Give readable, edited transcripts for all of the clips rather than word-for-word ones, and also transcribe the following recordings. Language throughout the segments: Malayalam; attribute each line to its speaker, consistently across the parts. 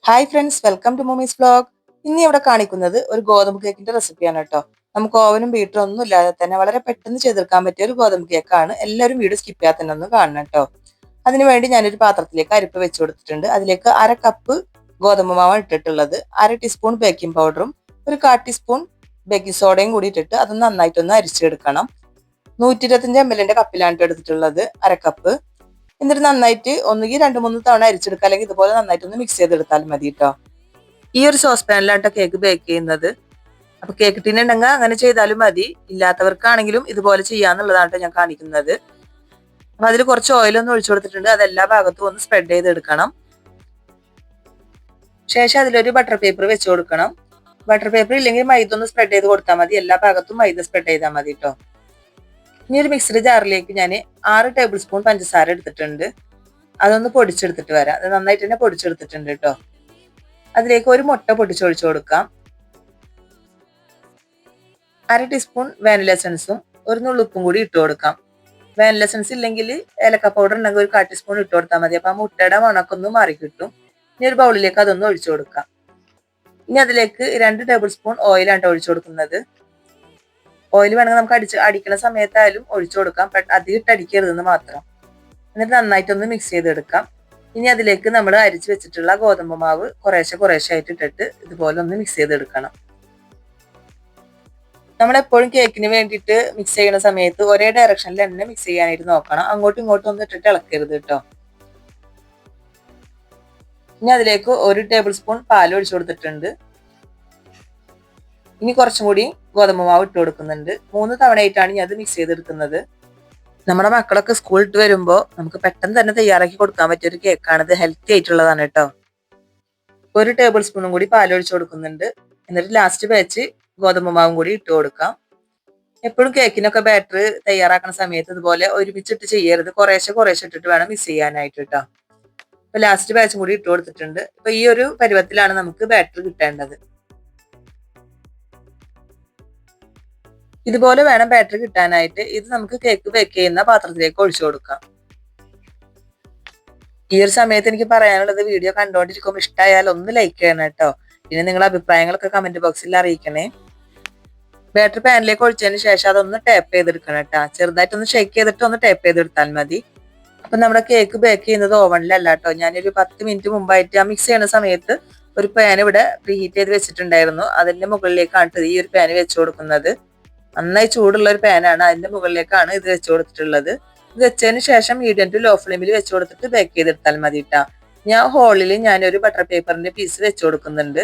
Speaker 1: ഹായ് ഫ്രണ്ട്സ്, വെൽക്കം ടു മൂമീസ് വ്ലോഗ്. ഇന്ന് ഇവിടെ കാണിക്കുന്നത് ഒരു ഗോതമ്പ് കേക്കിന്റെ റെസിപ്പിയാണ് കേട്ടോ. നമുക്ക് ഓവനും ബീറ്ററും ഒന്നും ഇല്ലാതെ തന്നെ വളരെ പെട്ടെന്ന് ചെയ്തെടുക്കാൻ പറ്റിയ ഒരു ഗോതമ്പ് കേക്കാണ്. എല്ലാവരും വീഡിയോ സ്കിപ്പ് ചെയ്യാതെ തന്നെ ഒന്ന് കാണണം കേട്ടോ. അതിനുവേണ്ടി ഞാനൊരു പാത്രത്തിലേക്ക് അരിപ്പ് വെച്ച് കൊടുത്തിട്ടുണ്ട്. അതിലേക്ക് 1/2 കപ്പ് ഗോതമ്പ് മാവാണ് ഇട്ടിട്ടുള്ളത്. 1/2 ടീസ്പൂൺ ബേക്കിംഗ് പൗഡറും ഒരു 1/4 ടീസ്പൂൺ ബേക്കിംഗ് സോഡയും കൂടി ഇട്ടിട്ട് അത് നന്നായിട്ടൊന്ന് അരിച്ചെടുക്കണം. 125 ml കപ്പിലാണ് എടുത്തിട്ടുള്ളത് 1/2 കപ്പ്. എന്നിട്ട് നന്നായിട്ട് ഒന്നുകിൽ 2-3 തവണ അരിച്ചെടുക്കുക, അല്ലെങ്കിൽ ഇതുപോലെ നന്നായിട്ടൊന്ന് മിക്സ് ചെയ്തെടുത്താൽ മതി കേട്ടോ. ഈ ഒരു സോസ് പാനിലാട്ടോ കേക്ക് ബേക്ക് ചെയ്യുന്നത്. അപ്പൊ കേക്ക് ടിൻ ഉണ്ടെങ്കിൽ അങ്ങനെ ചെയ്താലും മതി, ഇല്ലാത്തവർക്കാണെങ്കിലും ഇതുപോലെ ചെയ്യാന്നുള്ളതാണ് ഞാൻ കാണിക്കുന്നത്. അപ്പൊ അതിൽ കുറച്ച് ഓയിലൊന്നും ഒഴിച്ചു കൊടുത്തിട്ടുണ്ട്. അത് എല്ലാ ഭാഗത്തും ഒന്ന് സ്പ്രെഡ് ചെയ്തെടുക്കണം. ശേഷം അതിലൊരു ബട്ടർ പേപ്പർ വെച്ച് കൊടുക്കണം. ബട്ടർ പേപ്പർ ഇല്ലെങ്കിൽ മൈദ ഒന്ന് സ്പ്രെഡ് ചെയ്ത് കൊടുത്താൽ മതി. എല്ലാ ഭാഗത്തും മൈദ സ്പ്രെഡ് ചെയ്താൽ മതി കേട്ടോ. ഇനി ഒരു മിക്സഡ് ജാറിലേക്ക് ഞാൻ 6 ടേബിൾ സ്പൂൺ പഞ്ചസാര എടുത്തിട്ടുണ്ട്. അതൊന്ന് പൊടിച്ചെടുത്തിട്ട് വരാം. അത് നന്നായിട്ട് തന്നെ പൊടിച്ചെടുത്തിട്ടുണ്ട് കേട്ടോ. അതിലേക്ക് ഒരു മുട്ട പൊട്ടിച്ചൊഴിച്ചു കൊടുക്കാം. 1/2 ടീസ്പൂൺ വാനില എസൻസും ഒരു നുള്ളുപ്പും കൂടി ഇട്ട് കൊടുക്കാം. വാനില എസൻസ് ഇല്ലെങ്കിൽ ഏലക്ക പൗഡർ ഉണ്ടെങ്കിൽ ഒരു 1/4 ടീസ്പൂൺ ഇട്ട് കൊടുത്താൽ മതി. അപ്പൊ ആ മുട്ടയുടെ മണക്കൊന്നും മാറി കിട്ടും. ഇനി ഒരു ബൗളിലേക്ക് അതൊന്ന് ഒഴിച്ചു കൊടുക്കാം. ഇനി അതിലേക്ക് 2 ടേബിൾ സ്പൂൺ ഓയിലാണ് ഒഴിച്ചു കൊടുക്കുന്നത്. ഓയിൽ വേണമെങ്കിൽ നമുക്ക് അടിക്കുന്ന സമയത്തായാലും ഒഴിച്ചു കൊടുക്കാം. അധികം ഇട്ട് അടിക്കരുതെന്ന് മാത്രം. എന്നിട്ട് നന്നായിട്ടൊന്ന് മിക്സ് ചെയ്തെടുക്കാം. ഇനി അതിലേക്ക് നമ്മൾ അരിച്ചു വെച്ചിട്ടുള്ള ഗോതമ്പ് മാവ് കുറേശ്ശെ ആയിട്ട് ഇട്ടിട്ട് ഇതുപോലെ ഒന്ന് മിക്സ് ചെയ്തെടുക്കണം. നമ്മൾ എപ്പോഴും കേക്കിന് വേണ്ടിയിട്ട് മിക്സ് ചെയ്യുന്ന സമയത്ത് ഒരേ ഡയറക്ഷനിൽ തന്നെ മിക്സ് ചെയ്യാനായിട്ട് നോക്കണം. അങ്ങോട്ടും ഇങ്ങോട്ടും ഒന്നും ഇട്ടിട്ട് ഇളക്കരുത് കേട്ടോ. ഇനി അതിലേക്ക് 1 ടേബിൾ സ്പൂൺ പാൽ ഒഴിച്ചു കൊടുത്തിട്ടുണ്ട്. ഇനി കുറച്ചും കൂടി ഗോതമ്പ് മാവ് ഇട്ട് കൊടുക്കുന്നുണ്ട്. 3 തവണയായിട്ടാണ് ഞാൻ അത് മിക്സ് ചെയ്തെടുക്കുന്നത്. നമ്മുടെ മക്കളൊക്കെ സ്കൂളിൽ ഇട്ട് വരുമ്പോൾ നമുക്ക് പെട്ടെന്ന് തന്നെ തയ്യാറാക്കി കൊടുക്കാൻ പറ്റിയ ഒരു കേക്കാണ്. ഇത് ഹെൽത്തി ആയിട്ടുള്ളതാണ് കേട്ടോ. 1 ടേബിൾ സ്പൂണും കൂടി പാൽ ഒഴിച്ചു കൊടുക്കുന്നുണ്ട്. എന്നിട്ട് ലാസ്റ്റ് ബാച്ച് ഗോതമ്പ് മാവും കൂടി ഇട്ട് കൊടുക്കാം. എപ്പോഴും കേക്കിനൊക്കെ ബാറ്റർ തയ്യാറാക്കുന്ന സമയത്ത് ഇതുപോലെ ഒരുമിച്ചിട്ട് ചെയ്യരുത്. കുറേശ്ശെ ഇട്ടിട്ട് വേണം മിക്സ് ചെയ്യാനായിട്ട് കേട്ടോ. ഇപ്പൊ ലാസ്റ്റ് ബാച്ചും കൂടി ഇട്ട് കൊടുത്തിട്ടുണ്ട്. ഇപ്പൊ ഈ ഒരു പരുവത്തിലാണ് നമുക്ക് ബാറ്റർ കിട്ടേണ്ടത്. ഇതുപോലെ വേണം ബാറ്റർ കിട്ടാനായിട്ട്. ഇത് നമുക്ക് കേക്ക് ബേക്ക് ചെയ്യുന്ന പാത്രത്തിലേക്ക് ഒഴിച്ചു കൊടുക്കാം. ഈ ഒരു സമയത്ത് എനിക്ക് പറയാനുള്ളത്, വീഡിയോ കണ്ടുകൊണ്ടിരിക്കുമ്പോൾ ഇഷ്ടമായാൽ ഒന്ന് ലൈക്ക് ചെയ്യണം കേട്ടോ. പിന്നെ നിങ്ങളുടെ അഭിപ്രായങ്ങളൊക്കെ കമന്റ് ബോക്സിൽ അറിയിക്കണേ. ബാറ്റർ പാനിലേക്ക് ഒഴിച്ചതിന് ശേഷം അതൊന്ന് ടാപ്പ് ചെയ്തെടുക്കണം കേട്ടോ. ചെറുതായിട്ടൊന്ന് ഷേക്ക് ചെയ്തിട്ട് ഒന്ന് ടാപ്പ് ചെയ്തെടുത്താൽ മതി. അപ്പൊ നമ്മുടെ കേക്ക് ബേക്ക് ചെയ്യുന്നത് ഓവനിലല്ല കേട്ടോ. ഞാനൊരു 10 മിനിറ്റ് മുമ്പായിട്ട് ആ മിക്സ് ചെയ്യുന്ന സമയത്ത് ഒരു പാൻ ഇവിടെ പ്രീഹീറ്റ് ചെയ്ത് വെച്ചിട്ടുണ്ടായിരുന്നു. അതിന്റെ മുകളിലേക്കാണ് ഈ ഒരു പാൻ വെച്ചു കൊടുക്കുന്നത്. നന്നായി ചൂടുള്ള ഒരു പാനാണ്. അതിന്റെ മുകളിലേക്കാണ് ഇത് വെച്ചു കൊടുത്തിട്ടുള്ളത്. ഇത് വെച്ചതിന് ശേഷം മീഡിയം ടു ലോ ഫ്ലെയിമിൽ വെച്ചു കൊടുത്തിട്ട് ബേക്ക് ചെയ്തെടുത്താൽ മതി കേട്ടോ. ഞാൻ ഹോളിൽ ഞാനൊരു ബട്ടർ പേപ്പറിന്റെ പീസ് വെച്ചു കൊടുക്കുന്നുണ്ട്.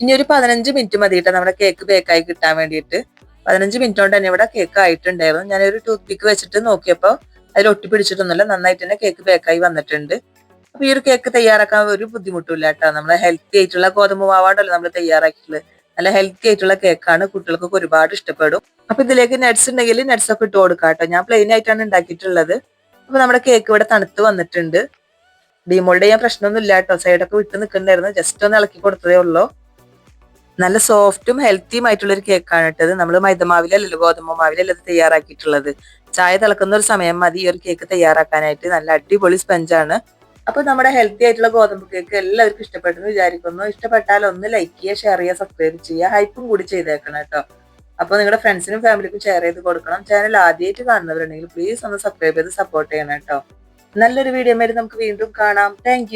Speaker 1: ഇനി ഒരു 15 മിനിറ്റ് മതി കേട്ടോ നമ്മുടെ കേക്ക് ബേക്കായി കിട്ടാൻ വേണ്ടിയിട്ട്. 15 മിനിറ്റ് കൊണ്ട് തന്നെ ഇവിടെ കേക്ക് ആയിട്ടുണ്ടായിരുന്നു. ഞാനൊരു ടൂത്ത് പിക്ക് വെച്ചിട്ട് നോക്കിയപ്പോൾ അതിൽ ഒട്ടിപ്പിടിച്ചിട്ടൊന്നുമില്ല. നന്നായിട്ട് തന്നെ കേക്ക് ബേക്കായി വന്നിട്ടുണ്ട്. അപ്പൊ ഈ ഒരു കേക്ക് തയ്യാറാക്കാൻ ഒരു ബുദ്ധിമുട്ടില്ല കേട്ടോ. നമ്മളെ ഹെൽത്തി ആയിട്ടുള്ള ഗോതമ്പ് മാവാണ്ടല്ലോ നമ്മൾ തയ്യാറാക്കിയിട്ടുള്ളത്. നല്ല ഹെൽത്തി ആയിട്ടുള്ള കേക്കാണ്. കുട്ടികൾക്കൊക്കെ ഒരുപാട് ഇഷ്ടപ്പെടും. അപ്പൊ ഇതിലേക്ക് നട്ട്സ് ഉണ്ടെങ്കിൽ നട്ട്സ് ഒക്കെ ഇട്ട് കൊടുക്കാം കേട്ടോ. ഞാൻ പ്ലെയിൻ ആയിട്ടാണ് ഉണ്ടാക്കിയിട്ടുള്ളത്. അപ്പൊ നമ്മുടെ കേക്ക് ഇവിടെ തണുത്ത് വന്നിട്ടുണ്ട്. ഡിമോൾഡ് ചെയ്യാൻ പ്രശ്നമൊന്നും ഇല്ല കേട്ടോ. സൈഡൊക്കെ വിട്ട് നിൽക്കണ്ടായിരുന്നു. ജസ്റ്റ് ഒന്ന് ഇളക്കി കൊടുത്തതേ ഉള്ളൂ. നല്ല സോഫ്റ്റും ഹെൽത്തിയും ആയിട്ടുള്ള ഒരു കേക്കാണ് ഇട്ടത്. നമ്മൾ മൈദമാവിലല്ലോ ഗോതമ്പ് മാവിലല്ലോ ഇത് തയ്യാറാക്കിയിട്ടുള്ളത്. ചായ തിളക്കുന്ന ഒരു സമയം മതി ഈ ഒരു കേക്ക് തയ്യാറാക്കാനായിട്ട്. നല്ല അടിപൊളി സ്പഞ്ചാണ്. അപ്പൊ നമ്മുടെ ഹെൽത്തി ആയിട്ടുള്ള ഗോതമ്പ് കേക്ക് എല്ലാവർക്കും ഇഷ്ടപ്പെട്ടെന്ന് വിചാരിക്കുന്നു. ഇഷ്ടപ്പെട്ടാൽ ഒന്ന് ലൈക്ക് ചെയ്യുക, ഷെയർ ചെയ്യുക, സബ്സ്ക്രൈബ് ചെയ്യുക, ഹൈപ്പും കൂടി ചെയ്തേക്കണം കേട്ടോ. അപ്പൊ നിങ്ങളുടെ ഫ്രണ്ട്സിനും ഫാമിലിക്കും ഷെയർ ചെയ്ത് കൊടുക്കണം. ചാനൽ ആദ്യമായിട്ട് കാണുന്നവരുണ്ടെങ്കിൽ പ്ലീസ് ഒന്ന് സബ്സ്ക്രൈബ് ചെയ്ത് സപ്പോർട്ട് ചെയ്യണം കേട്ടോ. നല്ലൊരു വീഡിയോ ആയിട്ട് നമുക്ക് വീണ്ടും കാണാം. താങ്ക്